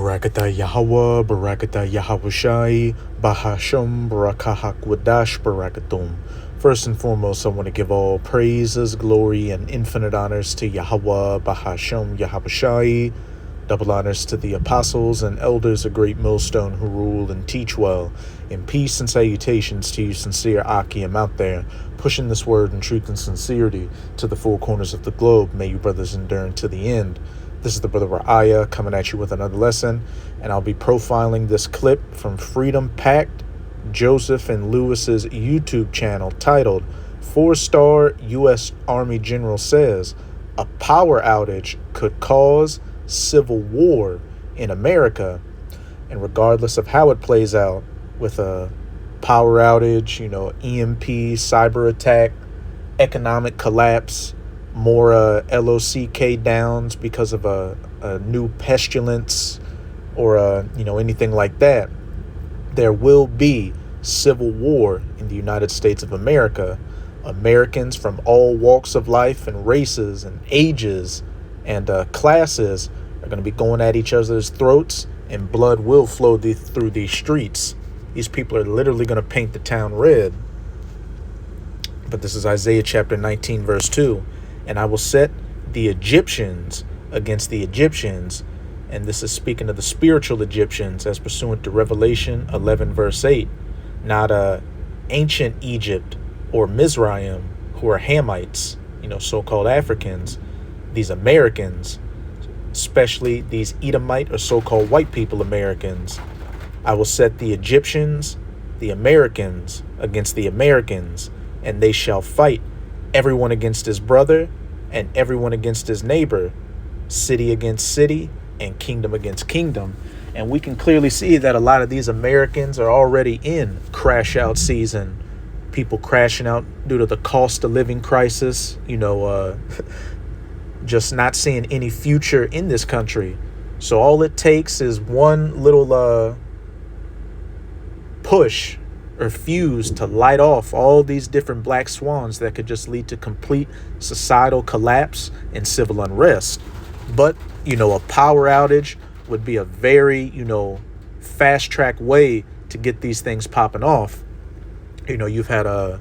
Barakata Yahweh, Barakata Yahweh Bahasham, Barakahak Barakatum. First and foremost, I want to give all praises, glory, and infinite honors to Yahweh, Bahasham, Yahweh. Double honors to the apostles and elders of Great Millstone who rule and teach well. In peace and salutations to you sincere Akim out there, pushing this word in truth and sincerity to the four corners of the globe. May you brothers endure to the end. This is the brother Ra'aya coming at you with another lesson, and I'll be profiling this clip from Freedom Pact, Joseph and Lewis's YouTube channel titled 4-Star U.S. Army General Says a Power Outage Could Cause Civil War in America. And regardless of how it plays out with a power outage, EMP, cyber attack, economic collapse, more LOCK downs because of a new pestilence or anything like that, there will be civil war in the United States of America. Americans from all walks of life and races and ages and classes are going to be going at each other's throats, and blood will flow through these streets. These people are literally going to paint the town red. But this is Isaiah chapter 19, verse 2. And I will set the Egyptians against the Egyptians. And this is speaking of the spiritual Egyptians as pursuant to Revelation 11, verse 8. Not ancient Egypt or Mizraim, who are Hamites, so-called Africans. These Americans, especially these Edomite or so-called white people Americans. I will set the Egyptians, the Americans, against the Americans, and they shall fight, everyone against his brother and everyone against his neighbor, city against city and kingdom against kingdom. And we can clearly see that a lot of these Americans are already in crash out season. People crashing out due to the cost of living crisis, just not seeing any future in this country. So all it takes is one little push or fuse to light off all these different black swans that could just lead to complete societal collapse and civil unrest. But, a power outage would be a very, fast track way to get these things popping off. You've had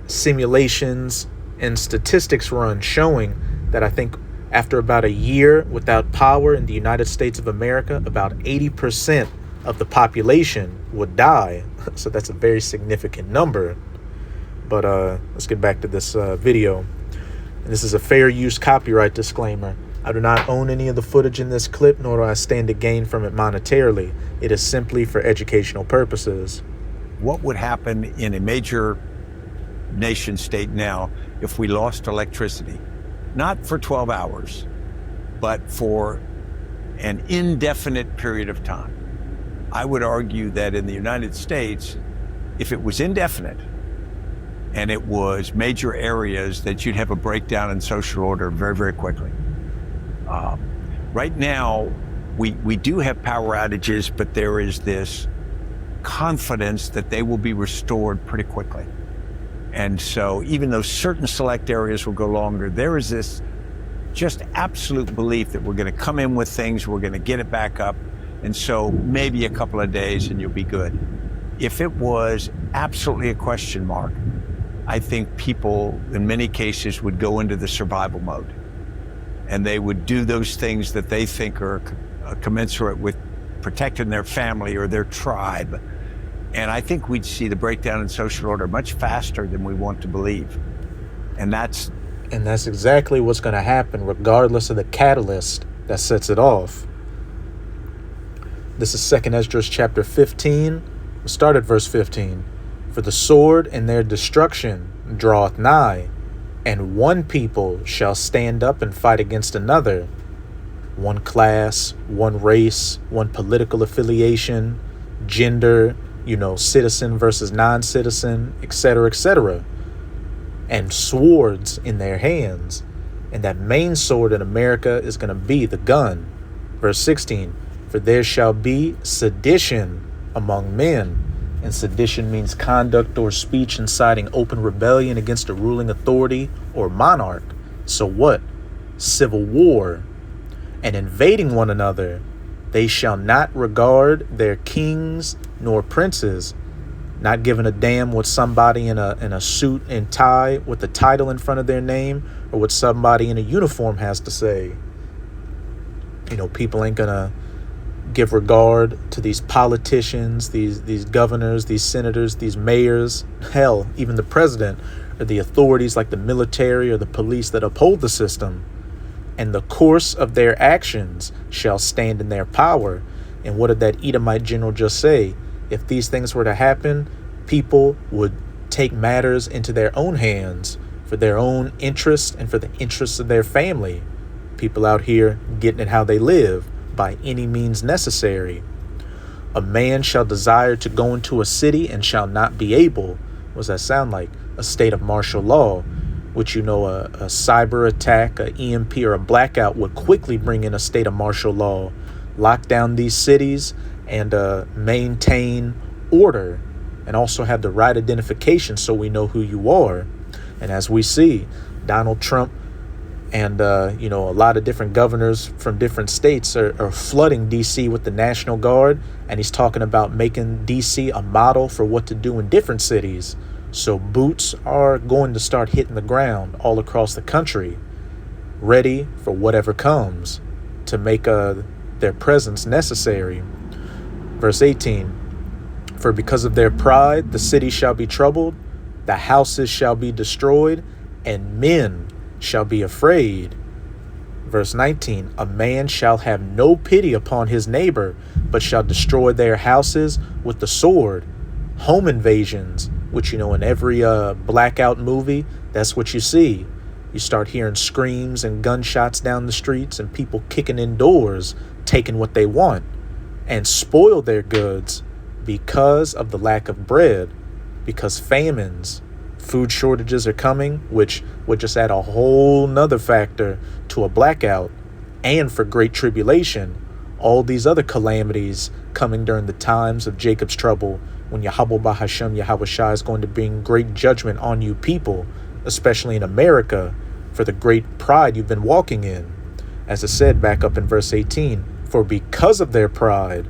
simulations and statistics run showing that I think after about a year without power in the United States of America, about 80% of the population would die. So that's a very significant number. But let's get back to this video. And this is a fair use copyright disclaimer. I do not own any of the footage in this clip, nor do I stand to gain from it monetarily. It is simply for educational purposes. What would happen in a major nation state now if we lost electricity? Not for 12 hours, but for an indefinite period of time. I would argue that in the United States, if it was indefinite and it was major areas, that you'd have a breakdown in social order very, very quickly. Right now, we do have power outages, but there is this confidence that they will be restored pretty quickly. And so even though certain select areas will go longer, there is this just absolute belief that we're going to come in with things, we're going to get it back up. And so maybe a couple of days and you'll be good. If it was absolutely a question mark, I think people in many cases would go into the survival mode. And they would do those things that they think are commensurate with protecting their family or their tribe. And I think we'd see the breakdown in social order much faster than we want to believe. And that's exactly what's going to happen regardless of the catalyst that sets it off. This is 2 Esdras chapter 15. We'll start at verse 15. For the sword and their destruction draweth nigh, and one people shall stand up and fight against another. One class, one race, one political affiliation, gender, citizen versus non-citizen, etc., etc. And swords in their hands. And that main sword in America is going to be the gun. Verse 16. For there shall be sedition among men. And sedition means conduct or speech inciting open rebellion against a ruling authority or monarch. So what? Civil war. and invading one another. They shall not regard their kings nor princes, not giving a damn what somebody in a suit and tie with a title in front of their name or what somebody in a uniform has to say. People ain't gonna give regard to these politicians, these governors, these senators, these mayors, hell, even the president, or the authorities like the military or the police that uphold the system. And the course of their actions shall stand in their power. And what did that Edomite general just say? If these things were to happen, people would take matters into their own hands for their own interests and for the interests of their family. People out here getting it how they live by any means necessary. A man shall desire to go into a city and shall not be able. What does that sound like? A state of martial law, which a cyber attack, a EMP, or a blackout would quickly bring in a state of martial law, lock down these cities, and maintain order, and also have the right identification so we know who you are. And as we see, Donald Trump and a lot of different governors from different states are flooding DC with the National Guard, and he's talking about making DC a model for what to do in different cities. So boots are going to start hitting the ground all across the country, ready for whatever comes to make their presence necessary. Verse 18, for because of their pride, the city shall be troubled, the houses shall be destroyed, and men shall be afraid. Verse 19, a man shall have no pity upon his neighbor, but shall destroy their houses with the sword. Home invasions, which, in every blackout movie, that's what you see. You start hearing screams and gunshots down the streets and people kicking in doors, taking what they want, and spoil their goods because of the lack of bread, because famines, food shortages are coming, which would just add a whole nother factor to a blackout. And for great tribulation, all these other calamities coming during the times of Jacob's trouble, when Yahweh Bahashem, Yahweh Shai is going to bring great judgment on you people, especially in America, for the great pride you've been walking in. As it said back up in verse 18, for because of their pride,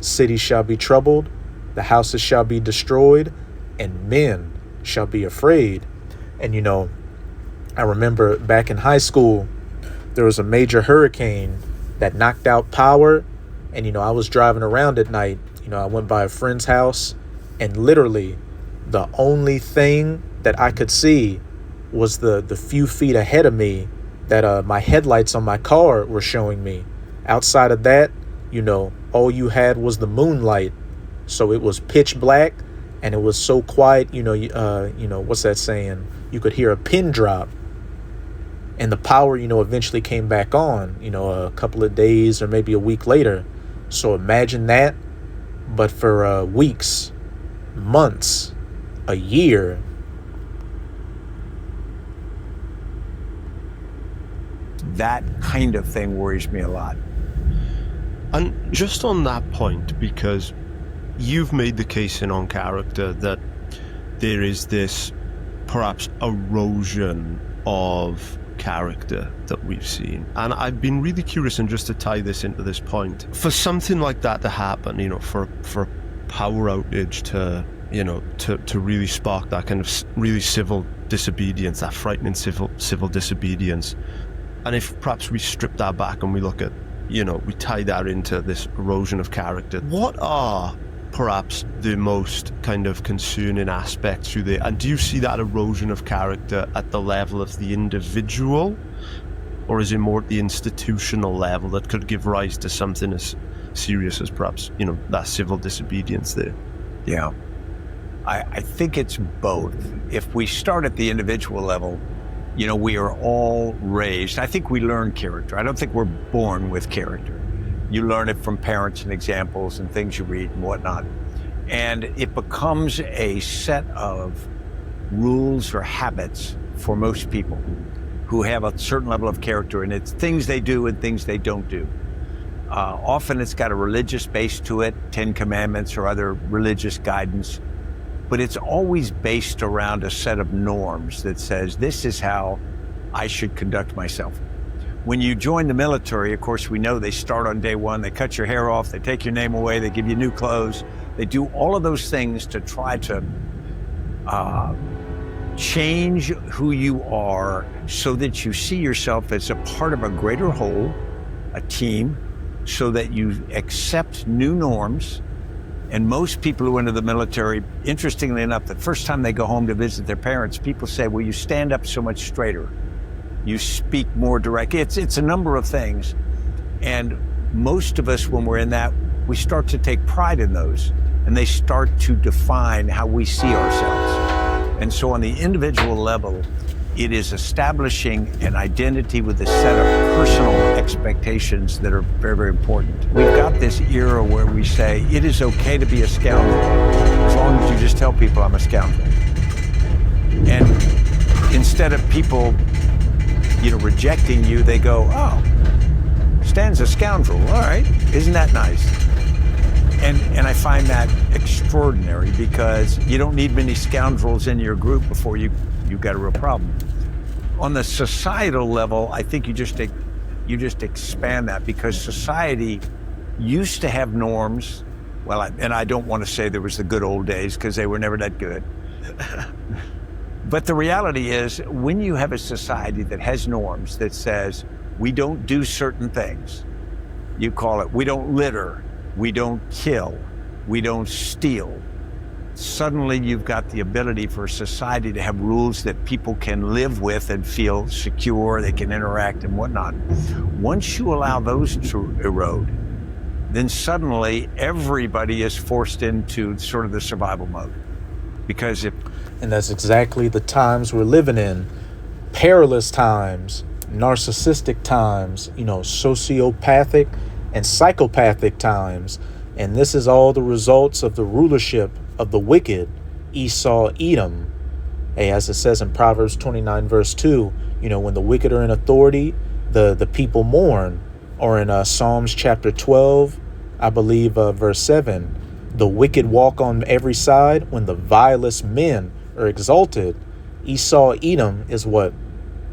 cities shall be troubled, the houses shall be destroyed, and men shall be afraid. And I remember back in high school, there was a major hurricane that knocked out power. And, I was driving around at night. I went by a friend's house, and literally the only thing that I could see was the few feet ahead of me that my headlights on my car were showing me. Outside of that, all you had was the moonlight. So it was pitch black, and it was so quiet, what's that saying? You could hear a pin drop. And the power, eventually came back on, a couple of days or maybe a week later. So imagine that, but for weeks, months, a year. That kind of thing worries me a lot. And just on that point, because you've made the case in On Character that there is this perhaps erosion of character that we've seen, and I've been really curious, and just to tie this into this point, for something like that to happen, for a power outage to really spark that kind of really civil disobedience, that frightening civil disobedience, and if perhaps we strip that back and we look at, we tie that into this erosion of character, what are perhaps the most kind of concerning aspects through there? And do you see that erosion of character at the level of the individual, or is it more at the institutional level that could give rise to something as serious as perhaps, that civil disobedience there? Yeah, I think it's both. If we start at the individual level, we are all raised. I think we learn character. I don't think we're born with character. You learn it from parents and examples and things you read and whatnot. And it becomes a set of rules or habits for most people who have a certain level of character, and it's things they do and things they don't do. Often it's got a religious base to it, 10 Commandments or other religious guidance, but it's always based around a set of norms that says this is how I should conduct myself. When you join the military, of course, we know they start on day one. They cut your hair off. They take your name away. They give you new clothes. They do all of those things to try to change who you are so that you see yourself as a part of a greater whole, a team, so that you accept new norms. And most people who enter the military, interestingly enough, the first time they go home to visit their parents, people say, well, you stand up so much straighter. You speak more direct. It's a number of things. And most of us, when we're in that, we start to take pride in those. And they start to define how we see ourselves. And so on the individual level, it is establishing an identity with a set of personal expectations that are very, very important. We've got this era where we say it is okay to be a scoundrel as long as you just tell people I'm a scoundrel. And instead of people, rejecting you, they go, oh, Stan's a scoundrel. All right, isn't that nice? And I find that extraordinary because you don't need many scoundrels in your group before you've got a real problem. On the societal level, I think you just expand that because society used to have norms. Well, I don't want to say there was the good old days because they were never that good. But the reality is when you have a society that has norms that says we don't do certain things, you call it, we don't litter, we don't kill, we don't steal. Suddenly you've got the ability for society to have rules that people can live with and feel secure, they can interact and whatnot. Once you allow those to erode, then suddenly everybody is forced into sort of the survival mode. Because and that's exactly the times we're living in. Perilous times, narcissistic times, sociopathic and psychopathic times. And this is all the results of the rulership of the wicked, Esau, Edom. As it says in Proverbs 29 verse 2, when the wicked are in authority, the people mourn. Or in Psalms chapter 12, I believe verse 7, the wicked walk on every side when the vilest men are exalted. Esau, Edom is what?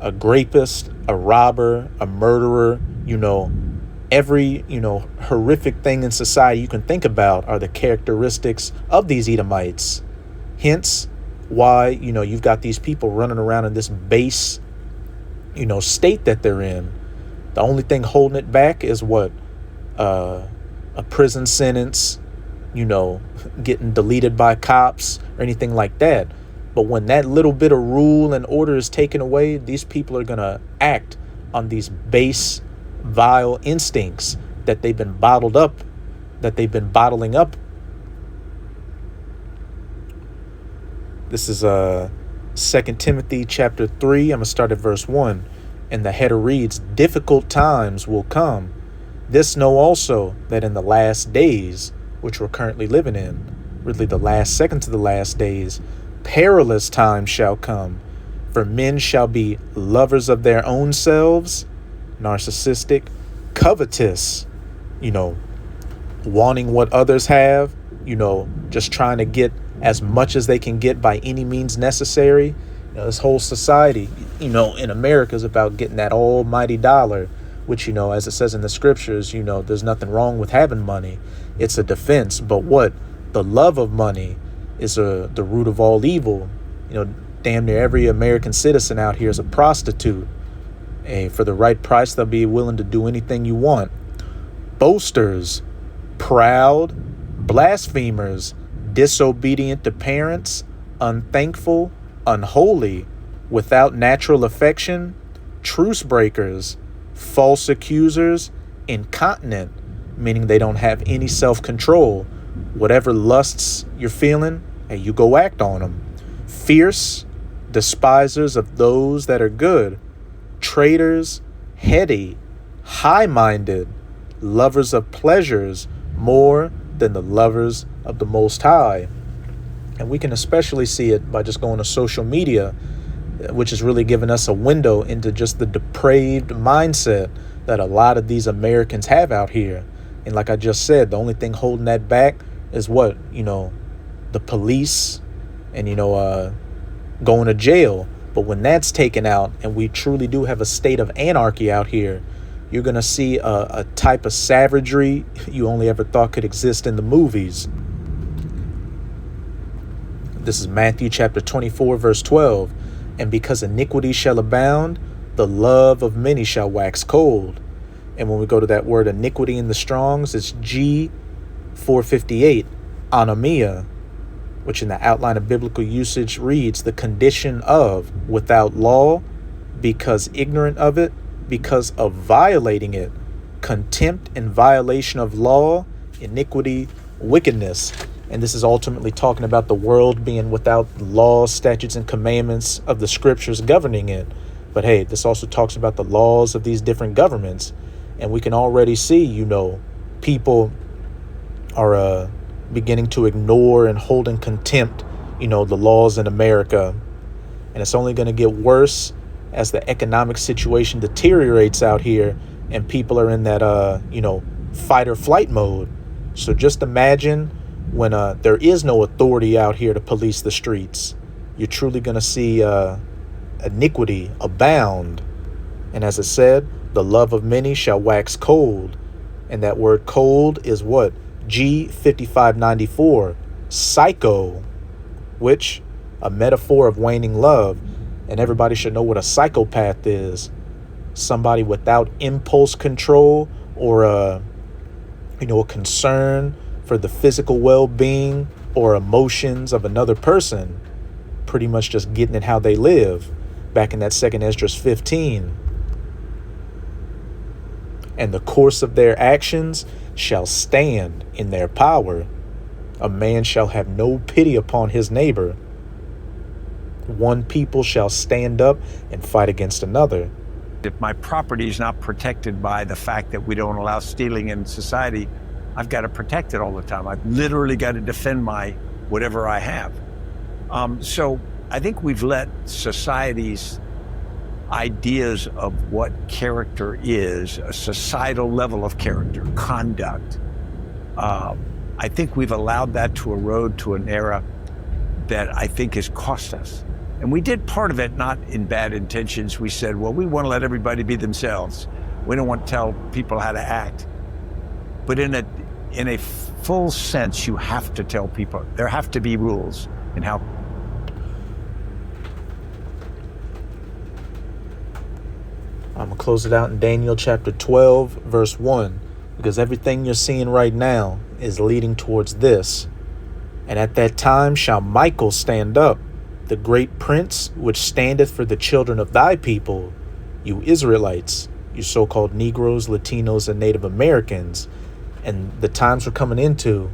A rapist, a robber, a murderer, every, horrific thing in society you can think about are the characteristics of these Edomites. Hence why, you've got these people running around in this base, state that they're in. The only thing holding it back is what? A prison sentence, getting deleted by cops or anything like that. But when that little bit of rule and order is taken away, these people are going to act on these base, vile instincts that they've been bottling up. This is 2 Timothy chapter 3. I'm going to start at verse 1. And the header reads, difficult times will come. This know also that in the last days, which we're currently living in, really the last second to the last days, perilous times shall come. For men shall be lovers of their own selves, narcissistic, covetous, wanting what others have, just trying to get as much as they can get by any means necessary. This whole society, in America is about getting that almighty dollar, which, as it says in the scriptures, there's nothing wrong with having money. It's a defense. But what? The love of money is the root of all evil. Damn near every American citizen out here is a prostitute. For the right price, they'll be willing to do anything you want. Boasters, proud, blasphemers, disobedient to parents, unthankful, unholy, without natural affection, truce breakers, false accusers, incontinent, meaning they don't have any self-control. Whatever lusts you're feeling, you go act on them. Fierce, despisers of those that are good, traitors, heady, high-minded, lovers of pleasures more than the lovers of the Most High. And we can especially see it by just going to social media, which is really giving us a window into just the depraved mindset that a lot of these Americans have out here. And like I just said, the only thing holding that back is what? The police and, going to jail. But when that's taken out and we truly do have a state of anarchy out here, you're going to see a type of savagery you only ever thought could exist in the movies. This is Matthew chapter 24, verse 12. And because iniquity shall abound, the love of many shall wax cold. And when we go to that word iniquity in the Strongs, it's G458, anomia, which in the outline of biblical usage reads, the condition of, without law, because ignorant of it, because of violating it, contempt and violation of law, iniquity, wickedness. And this is ultimately talking about the world being without laws, statutes, and commandments of the scriptures governing it. But hey, this also talks about the laws of these different governments. And we can already see, people are beginning to ignore and hold in contempt, the laws in America. And it's only going to get worse as the economic situation deteriorates out here and people are in that, fight or flight mode. So just imagine when there is no authority out here to police the streets. You're truly going to see iniquity abound. And as it said, the love of many shall wax cold. And that word cold is what? G5594, psycho, which a metaphor of waning love. And everybody should know what a psychopath is. Somebody without impulse control or a concern for the physical well-being or emotions of another person, pretty much just getting it how they live, back in that 2nd Esdras 15. And the course of their actions shall stand in their power. A man shall have no pity upon his neighbor. One people shall stand up and fight against another. If my property is not protected by the fact that we don't allow stealing in society, I've got to protect it all the time. I've literally got to defend my whatever I have. So I think we've let society's ideas of what character is, a societal level of character, conduct. I think we've allowed that to erode to an era that I think has cost us. And we did part of it not in bad intentions. We said, well, we want to let everybody be themselves. We don't want to tell people how to act. But in a full sense, you have to tell people. There have to be rules in how. I'm going to close it out in Daniel chapter 12, verse 1, because everything you're seeing right now is leading towards this. And at that time shall Michael stand up, the great prince, which standeth for the children of thy people, you Israelites, you so-called Negroes, Latinos, and Native Americans. And the times we're coming into,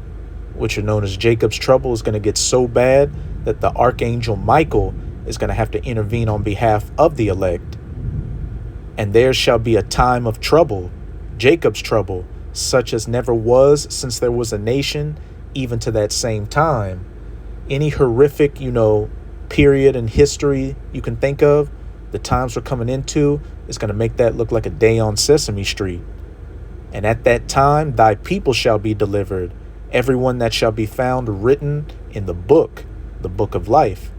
which are known as Jacob's trouble, is going to get so bad that the archangel Michael is going to have to intervene on behalf of the elect. And there shall be a time of trouble, Jacob's trouble, such as never was since there was a nation, even to that same time. Any horrific, period in history you can think of, the times we're coming into is going to make that look like a day on Sesame Street. And at that time thy people shall be delivered, everyone that shall be found written in the book of life,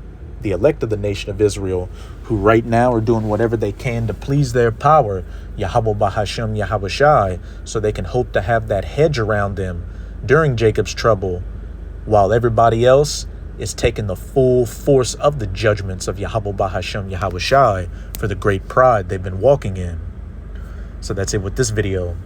the elect of the nation of Israel, who right now are doing whatever they can to please their power, Yahweh Bahashem Yahweh Shai, so they can hope to have that hedge around them during Jacob's trouble, while everybody else is taking the full force of the judgments of Yahweh Bahashem Yahweh Shai for the great pride they've been walking in. So that's it with this video.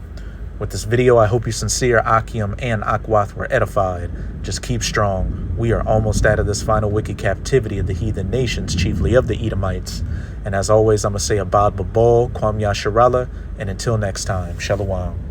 With this video, I hope you sincere Akim and Akwath were edified. Just keep strong. We are almost out of this final wicked captivity of the heathen nations, chiefly of the Edomites. And as always, I'm going to say Abad Babal, Kwam Yasharala, and until next time, Shalom.